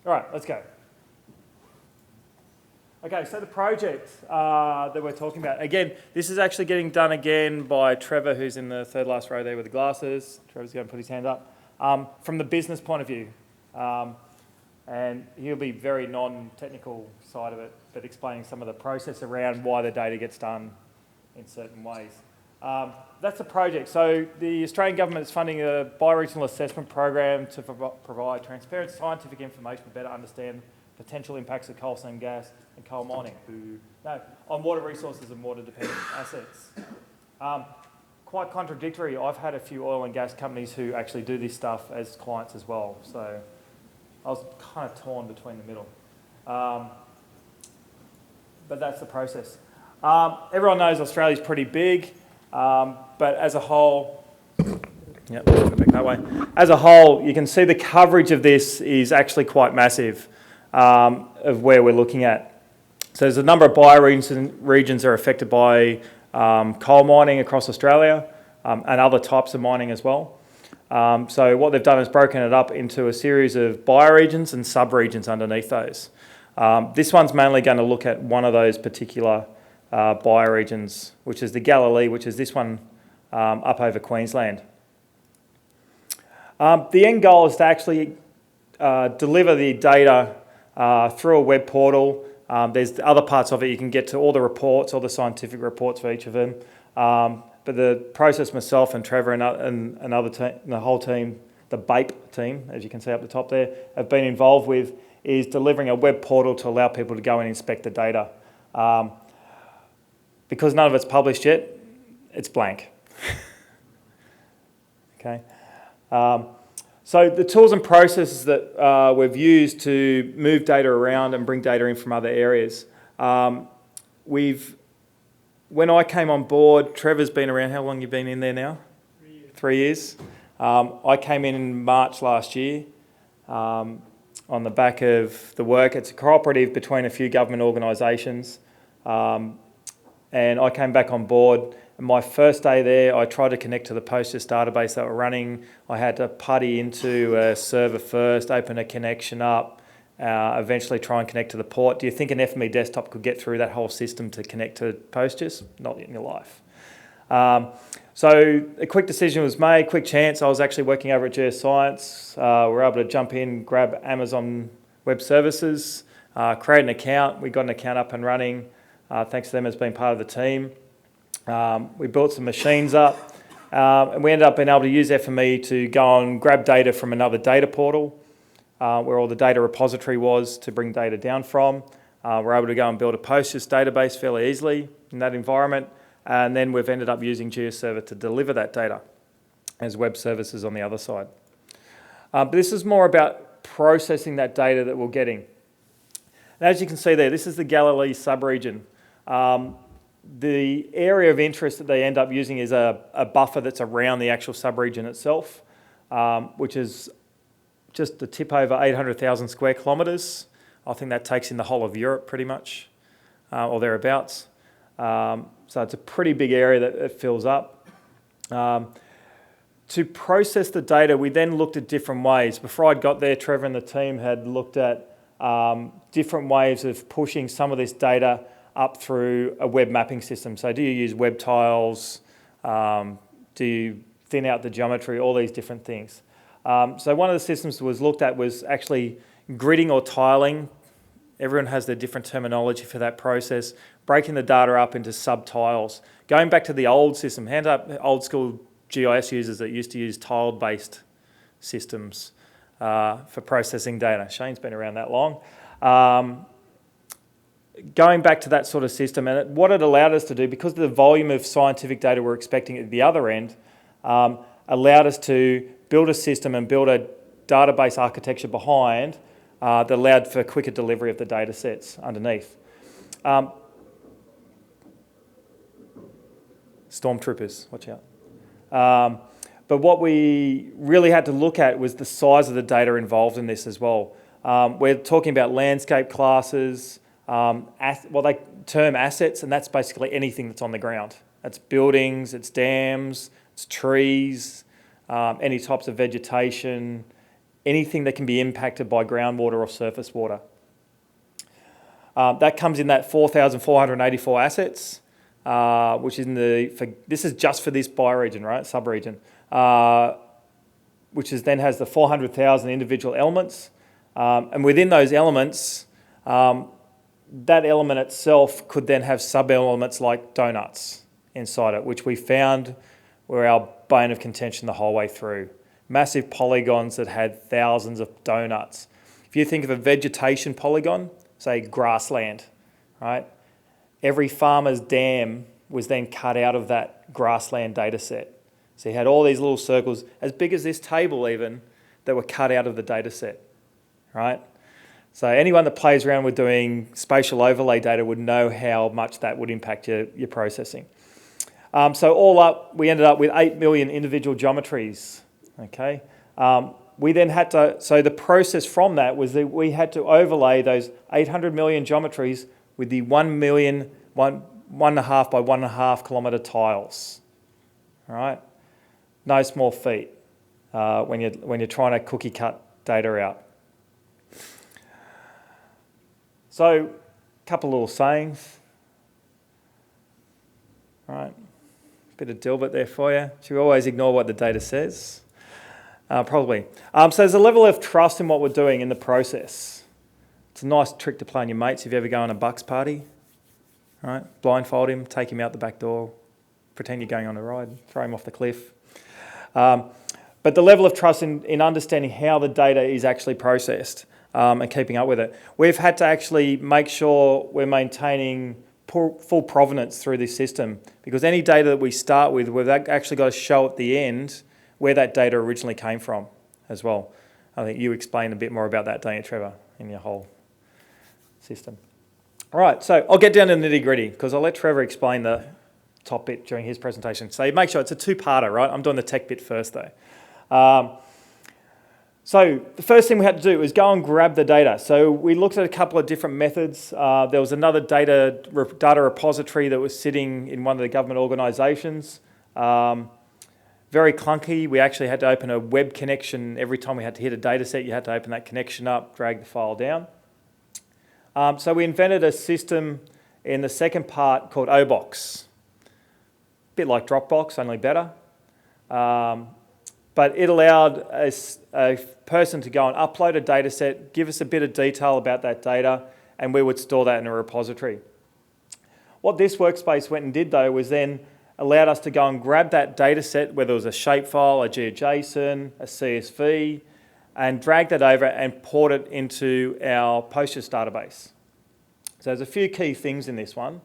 All right, let's go. Okay, so the project that we're talking about, again, this is actually getting done again by Trevor, who's in the third last row there with the glasses. Trevor's going to put his hand up. From the business point of view, and he'll be very non-technical side of it, but explaining some of the process around why the data gets done in certain ways. That's the project. So the Australian government is funding a bioregional assessment program to provide transparent scientific information to better understand potential impacts of coal seam gas and coal mining on water resources and water-dependent assets. Quite contradictory. I've had a few oil and gas companies who actually do this stuff as clients as well. So I was kind of torn between the middle. But that's the process. Everyone knows Australia's pretty big, but as a whole, back that way. As a whole, you can see the coverage of this is actually quite massive of where we're looking at. So there's a number of bioregions that are affected by coal mining across Australia and other types of mining as well. So what they've done is broken it up into a series of bioregions and sub-regions underneath those. This one's mainly going to look at one of those particular bioregions, which is the Galilee, which is this one up over Queensland. The end goal is to actually deliver the data through a web portal. There's other parts of it. You can get to all the reports, all the scientific reports for each of them. But the process myself and Trevor and the whole team, the BAIP team, as you can see up the top there, have been involved with is delivering a web portal to allow people to go and inspect the data. Because none of it's published yet, it's blank. Okay. So the tools and processes that we've used to move data around and bring data in from other areas. When I came on board, Trevor's been around. How long have you been in there now? 3 years. 3 years. I came in March last year on the back of the work. It's a cooperative between a few government organisations. And I came back on board. And my first day there, I tried to connect to the PostGIS database that we're running. I had to putty into a server first, open a connection up, eventually try and connect to the port. Do you think an FME desktop could get through that whole system to connect to PostGIS? Not in your life. So a quick decision was made, quick chance. I was actually working over at Geoscience. We were able to jump in, grab Amazon Web Services, create an account. We got an account up and running. Thanks to them as being part of the team. We built some machines up and we ended up being able to use FME to go and grab data from another data portal where all the data repository was to bring data down from. We're able to go and build a PostGIS database fairly easily in that environment, and then we've ended up using GeoServer to deliver that data as web services on the other side. But this is more about processing that data that we're getting. And as you can see there, this is the Galilee sub-region. The area of interest that they end up using is a buffer that's around the actual sub-region itself, which is just the tip over 800,000 square kilometres. I think that takes in the whole of Europe pretty much, or thereabouts. So it's a pretty big area that it fills up. To process the data, we then looked at different ways. Before I'd got there, Trevor and the team had looked at different ways of pushing some of this data up through a web mapping system. So do you use web tiles? Do you thin out the geometry? All these different things. So one of the systems that was looked at was actually gridding or tiling. Everyone has their different terminology for that process. Breaking the data up into sub-tiles. Going back to the old system, hand up old school GIS users that used to use tile-based systems for processing data. Shane's been around that long. Going back to that sort of system, and what it allowed us to do, because of the volume of scientific data we're expecting at the other end, allowed us to build a system and build a database architecture behind that allowed for quicker delivery of the data sets underneath. Stormtroopers, watch out. But what we really had to look at was the size of the data involved in this as well. We're talking about landscape classes, they term assets, and that's basically anything that's on the ground. That's buildings, it's dams, it's trees, any types of vegetation, anything that can be impacted by groundwater or surface water. That comes in that 4,484 assets, which is this is just for this bioregion, right, sub-region, which then has the 400,000 individual elements. And within those elements, that element itself could then have sub-elements like donuts inside it, which we found were our bone of contention the whole way through. Massive polygons that had thousands of donuts. If you think of a vegetation polygon, say grassland, right? Every farmer's dam was then cut out of that grassland data set. So you had all these little circles, as big as this table even, that were cut out of the data set, right? So anyone that plays around with doing spatial overlay data would know how much that would impact your processing. So all up, we ended up with 8 million individual geometries, okay? We then had to, so the process from that was that we had to overlay those 800 million geometries with the 1 million, 1.5 by 1.5 kilometre tiles, all right? No small feat when you're trying to cookie cut data out. So, a couple little sayings, all right? Bit of Dilbert there for you. Should we always ignore what the data says? Probably. So there's a level of trust in what we're doing in the process. It's a nice trick to play on your mates if you ever go on a Bucks party. Right? Blindfold him, take him out the back door, pretend you're going on a ride, throw him off the cliff. But the level of trust in understanding how the data is actually processed and keeping up with it. We've had to actually make sure we're maintaining full provenance through this system, because any data that we start with, we've actually got to show at the end where that data originally came from as well. I think you explained a bit more about that, don't you, Trevor, in your whole system. All right, so I'll get down to the nitty-gritty because I'll let Trevor explain the top bit during his presentation. So make sure it's a two-parter, right? I'm doing the tech bit first, though. So the first thing we had to do was go and grab the data. So we looked at a couple of different methods. There was another data repository that was sitting in one of the government organisations. Very clunky. We actually had to open a web connection every time we had to hit a data set. You had to open that connection up, drag the file down. So we invented a system in the second part called OBox. A bit like Dropbox, only better. But it allowed a person to go and upload a data set, give us a bit of detail about that data, and we would store that in a repository. What this workspace went and did, though, was then allowed us to go and grab that data set, whether it was a shapefile, a GeoJSON, a CSV, and drag that over and port it into our Postgres database. So there's a few key things in this one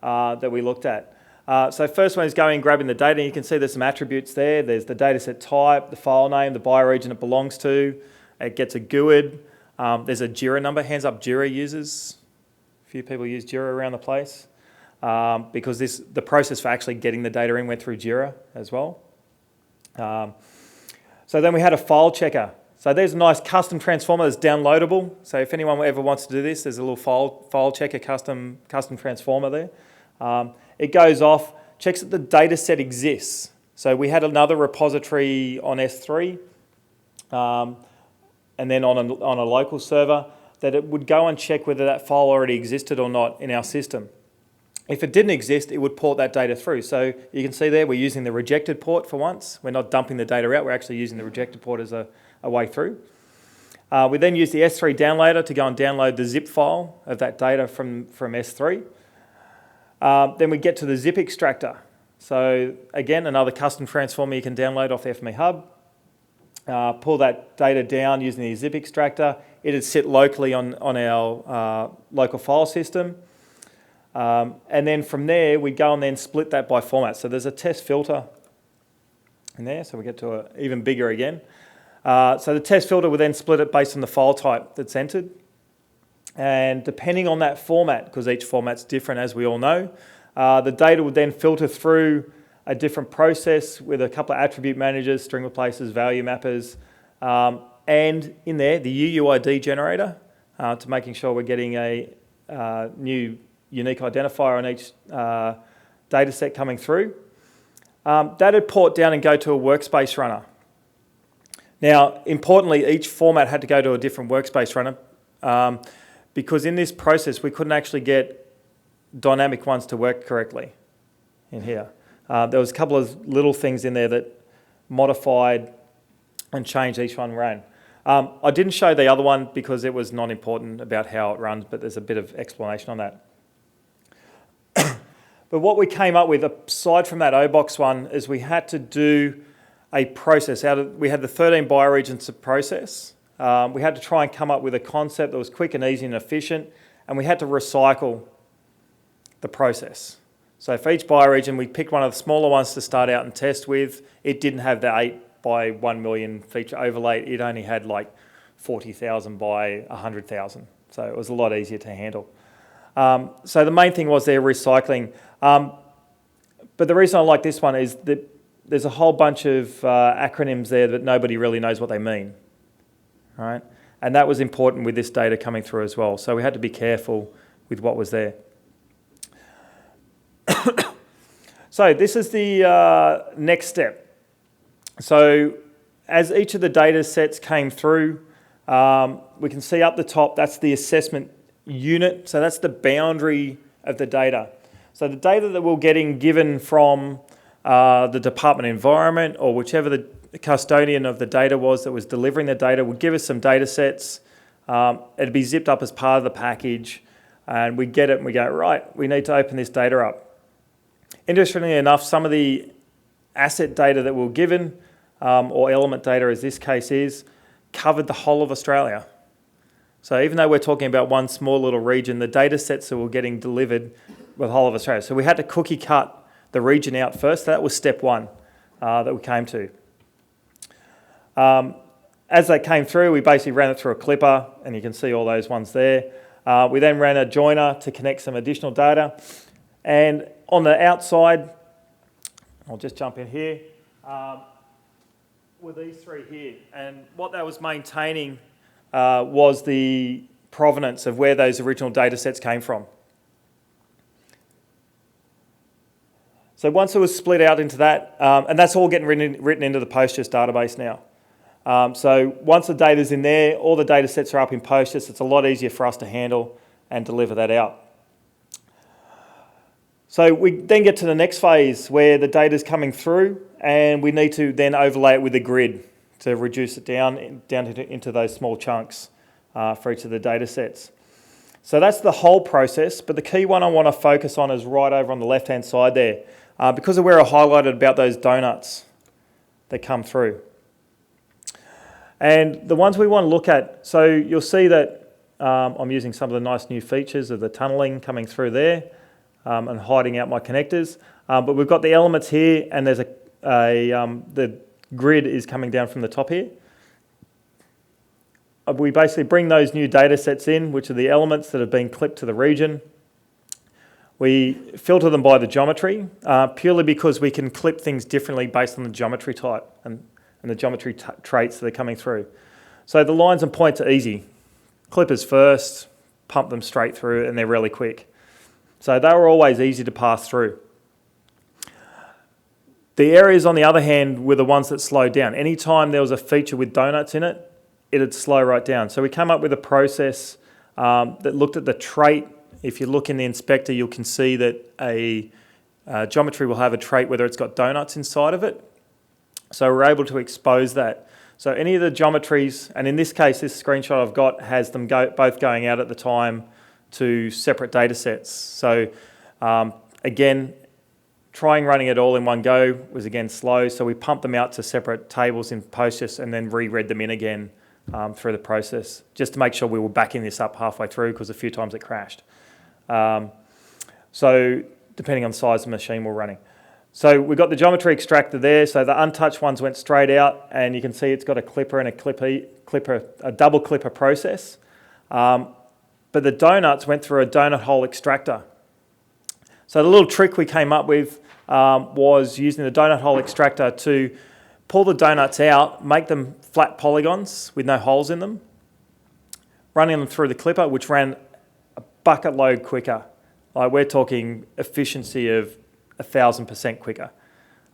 that we looked at. So first one is going and grabbing the data. You can see there's some attributes there. There's the dataset type, the file name, the bioregion it belongs to. It gets a GUID. There's a JIRA number. Hands up JIRA users. A few people use JIRA around the place because the process for actually getting the data in went through JIRA as well. So then we had a file checker. So there's a nice custom transformer that's downloadable. So if anyone ever wants to do this, there's a little file checker custom transformer there. It goes off, checks that the data set exists. So we had another repository on S3 and then on a local server that it would go and check whether that file already existed or not in our system. If it didn't exist, it would port that data through. So you can see there we're using the rejected port for once. We're not dumping the data out, we're actually using the rejected port as a way through. We then use the S3 downloader to go and download the zip file of that data from S3. Then we get to the zip extractor. So again, another custom transformer you can download off the FME hub. Pull that data down using the zip extractor. It'd sit locally on our local file system. And then from there, we go and then split that by format. So there's a test filter in there, so we get to even bigger again. So the test filter will then split it based on the file type that's entered. And depending on that format, because each format's different as we all know, the data would then filter through a different process with a couple of attribute managers, string replacers, value mappers, and in there, the UUID generator to making sure we're getting a new unique identifier on each data set coming through. That'd port down and go to a Workspace Runner. Now, importantly, each format had to go to a different Workspace Runner because in this process, we couldn't actually get dynamic ones to work correctly in here. There was a couple of little things in there that modified and changed each one ran. I didn't show the other one because it was not important about how it runs, but there's a bit of explanation on that. But what we came up with, aside from that O-Box one, is we had to do a process. We had the 13 bioregions to process. We had to try and come up with a concept that was quick and easy and efficient, and we had to recycle the process. So for each bioregion, we picked one of the smaller ones to start out and test with. It didn't have the 8 by 1 million feature overlay. It only had like 40,000 by 100,000. So it was a lot easier to handle. So the main thing was their recycling. But the reason I like this one is that there's a whole bunch of acronyms there that nobody really knows what they mean, right? And that was important with this data coming through as well. So we had to be careful with what was there. So this is the next step. So as each of the data sets came through, we can see up the top, that's the assessment unit. So that's the boundary of the data. So the data that we're getting given from the Department of Environment or whichever the custodian of the data was that was delivering the data would give us some data sets. It'd be zipped up as part of the package and we get it and we go, right, we need to open this data up. Interestingly enough, some of the asset data that we were given, or element data as this case is, covered the whole of Australia. So even though we're talking about one small little region, the data sets that were getting delivered were the whole of Australia. So we had to cookie cut the region out first. That was step one that we came to. As they came through, we basically ran it through a clipper, and you can see all those ones there. We then ran a joiner to connect some additional data. And on the outside, I'll just jump in here, were these three here. And what that was maintaining was the provenance of where those original data sets came from. So once it was split out into that, and that's all getting written into the PostGIS database now. So once the data's in there, all the data sets are up in PostGIS. It's a lot easier for us to handle and deliver that out. So we then get to the next phase where the data's coming through and we need to then overlay it with a grid to reduce it down into those small chunks for each of the data sets. So that's the whole process, but the key one I want to focus on is right over on the left-hand side there, because of where I highlighted about those donuts that come through. And the ones we want to look at, so you'll see that I'm using some of the nice new features of the tunnelling coming through there and hiding out my connectors. But we've got the elements here, and there's the grid is coming down from the top here. We basically bring those new data sets in, which are the elements that have been clipped to the region. We filter them by the geometry, purely because we can clip things differently based on the geometry type and the geometry traits that are coming through. So the lines and points are easy. Clippers first, pump them straight through, and they're really quick. So they were always easy to pass through. The areas, on the other hand, were the ones that slowed down. Anytime there was a feature with donuts in it, it'd slow right down. So we came up with a process that looked at the trait. If you look in the inspector, you can see that a geometry will have a trait whether it's got donuts inside of it. So we're able to expose that. So any of the geometries, and in this case, this screenshot I've got has them both going out at the time to separate data sets. So again, trying running it all in one go was again slow. So we pumped them out to separate tables in PostGIS and then reread them in again through the process, just to make sure we were backing this up halfway through, because a few times it crashed. So depending on the size of the machine we're running. So we've got the geometry extractor there. So the untouched ones went straight out, and you can see it's got a clipper and a double clipper process. But the donuts went through a donut hole extractor. So the little trick we came up with was using the donut hole extractor to pull the donuts out, make them flat polygons with no holes in them, running them through the clipper, which ran a bucket load quicker. Like, we're talking efficiency of 1,000% quicker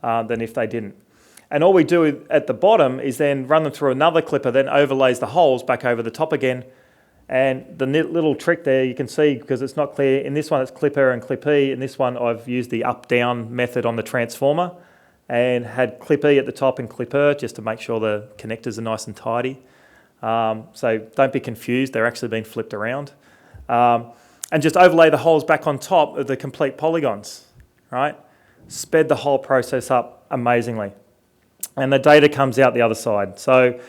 than if they didn't. And all we do at the bottom is then run them through another clipper, then overlays the holes back over the top again. And the little trick there, you can see, because it's not clear, in this one it's clipper and clip E, in this one I've used the up-down method on the transformer and had clip E at the top and clipper just to make sure the connectors are nice and tidy. So don't be confused, they're actually being flipped around. And just overlay the holes back on top of the complete polygons, right? Sped the whole process up amazingly. And the data comes out the other side. So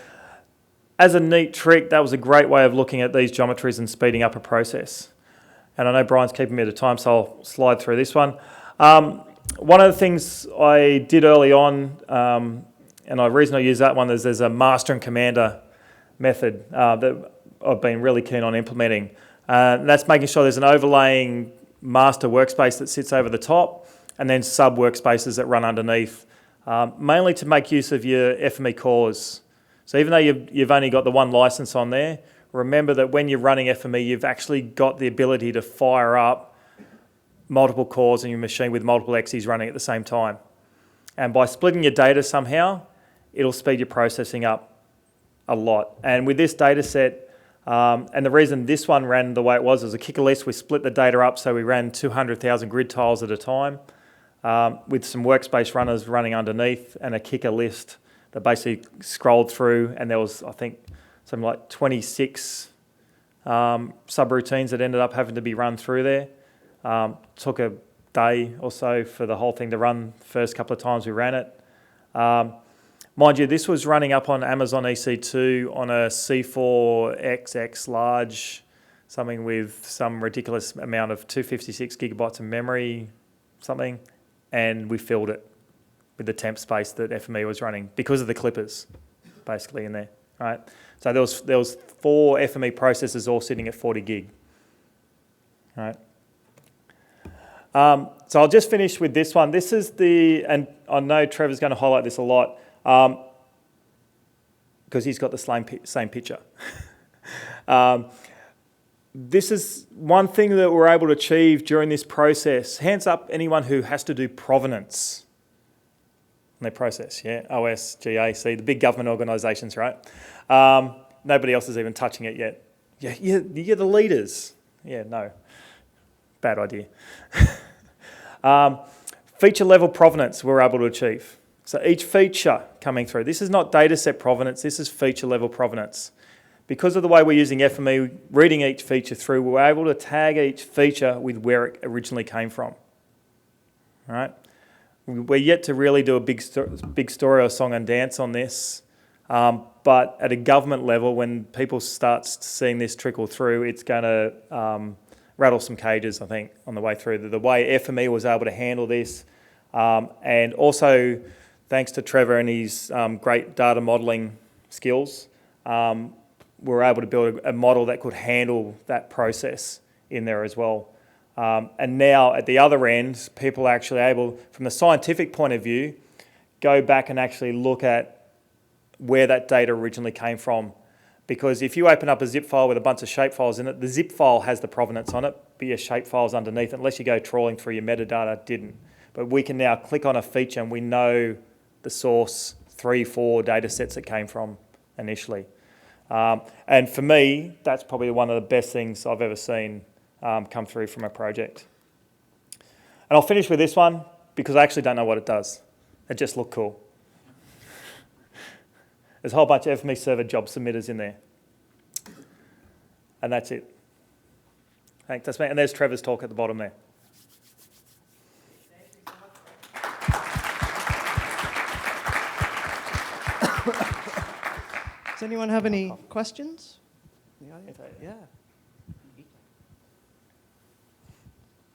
as a neat trick, that was a great way of looking at these geometries and speeding up a process. And I know Brian's keeping me at a time, so I'll slide through this one. One of the things I did early on, and the reason I use that one is there's a master and commander method that I've been really keen on implementing. That's making sure there's an overlaying master workspace that sits over the top and then sub workspaces that run underneath, mainly to make use of your FME cores. So even though you've only got the one license on there, remember that when you're running FME, you've actually got the ability to fire up multiple cores in your machine with multiple XEs running at the same time. And by splitting your data somehow, it'll speed your processing up a lot. And with this data set, and the reason this one ran the way it was a kicker list, we split the data up so we ran 200,000 grid tiles at a time with some workspace runners running underneath and a kicker list that basically scrolled through, and there was, I think, something like 26 subroutines that ended up having to be run through there. Took a day or so for the whole thing to run the first couple of times we ran it. Mind you, this was running up on Amazon EC2 on a C4XX large, something with some ridiculous amount of 256 gigabytes of memory, something, and we filled it with the temp space that FME was running because of the clippers, basically, in there, right? So there was 4 FME processors all sitting at 40 gig, right? So I'll just finish with this one. This is and I know Trevor's going to highlight this a lot because he's got the same picture. This is one thing that we're able to achieve during this process. Hands up anyone who has to do provenance in their process, yeah? OS, GAC, the big government organisations, right? Nobody else is even touching it yet. Yeah, you're the leaders. Yeah, no. Bad idea. Feature level provenance we're able to achieve. So each feature coming through, this is not dataset provenance, this is feature level provenance. Because of the way we're using FME, reading each feature through, we're able to tag each feature with where it originally came from. All right? We're yet to really do a big story or song and dance on this, but at a government level, when people start seeing this trickle through, it's going to rattle some cages, I think, on the way through. The way FME was able to handle this, and also thanks to Trevor and his great data modelling skills, we were able to build a model that could handle that process in there as well. And now at the other end, people are actually able, from the scientific point of view, go back and actually look at where that data originally came from. Because if you open up a zip file with a bunch of shapefiles in it, the zip file has the provenance on it, but your shapefiles underneath, unless you go trawling through your metadata, didn't. But we can now click on a feature and we know the source 3-4 data sets it came from initially. And for me, that's probably one of the best things I've ever seen come through from a project. And I'll finish with this one because I actually don't know what it does. It just looked cool. There's a whole bunch of FME server job submitters in there. And that's it. Thanks, that's me. And there's Trevor's talk at the bottom there. Does anyone have any questions? Yeah.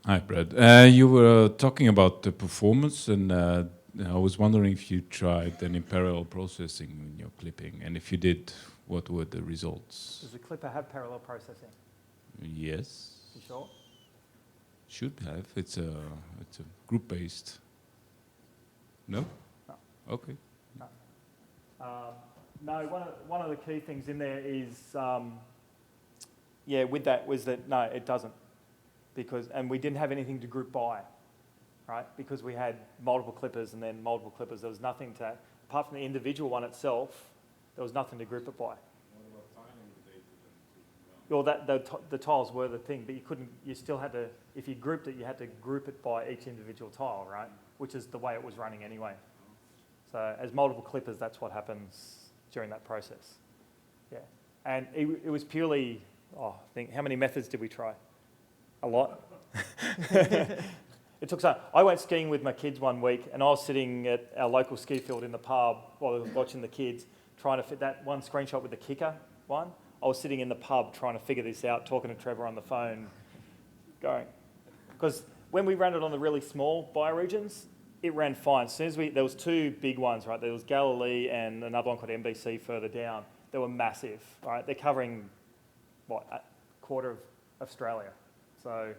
Hi, Brad. You were talking about the performance, and I was wondering if you tried any parallel processing in your clipping, and if you did, what were the results? Does the clipper have parallel processing? Yes. You sure? Should have. It's a group-based. No? No. Okay. No. No, one of the key things in there is, with that was that, no, it doesn't. And we didn't have anything to group by, right? Because we had multiple clippers and then multiple clippers. There was nothing to apart from the individual one itself, there was nothing to group it by. Well, the tiles were the thing, but you still had to, if you grouped it, you had to group it by each individual tile, right? Which is the way it was running anyway. So as multiple clippers, that's what happens during that process. Yeah. And it was purely, I think, how many methods did we try? A lot. It took some. I went skiing with my kids one week, and I was sitting at our local ski field in the pub while I was watching the kids, trying to fit that one screenshot with the kicker one. I was sitting in the pub trying to figure this out, talking to Trevor on the phone, going. Because when we ran it on the really small bioregions, it ran fine. As soon as there was two big ones, right? There was Galilee and another one called MBC further down. They were massive, right? They're covering, a quarter of Australia. So,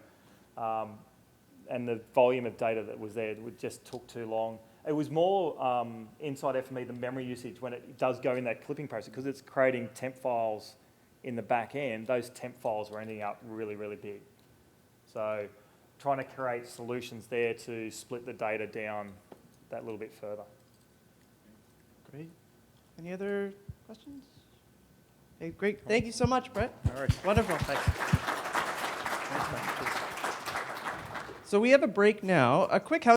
and the volume of data that was there just took too long. It was more inside FME, the memory usage, when it does go in that clipping process, because it's creating temp files in the back end. Those temp files were ending up really, really big. So trying to create solutions there to split the data down that little bit further. Great. Any other questions? Hey, great. Thank you so much, Brett. All right. Wonderful. Thanks. So we have a break now. A quick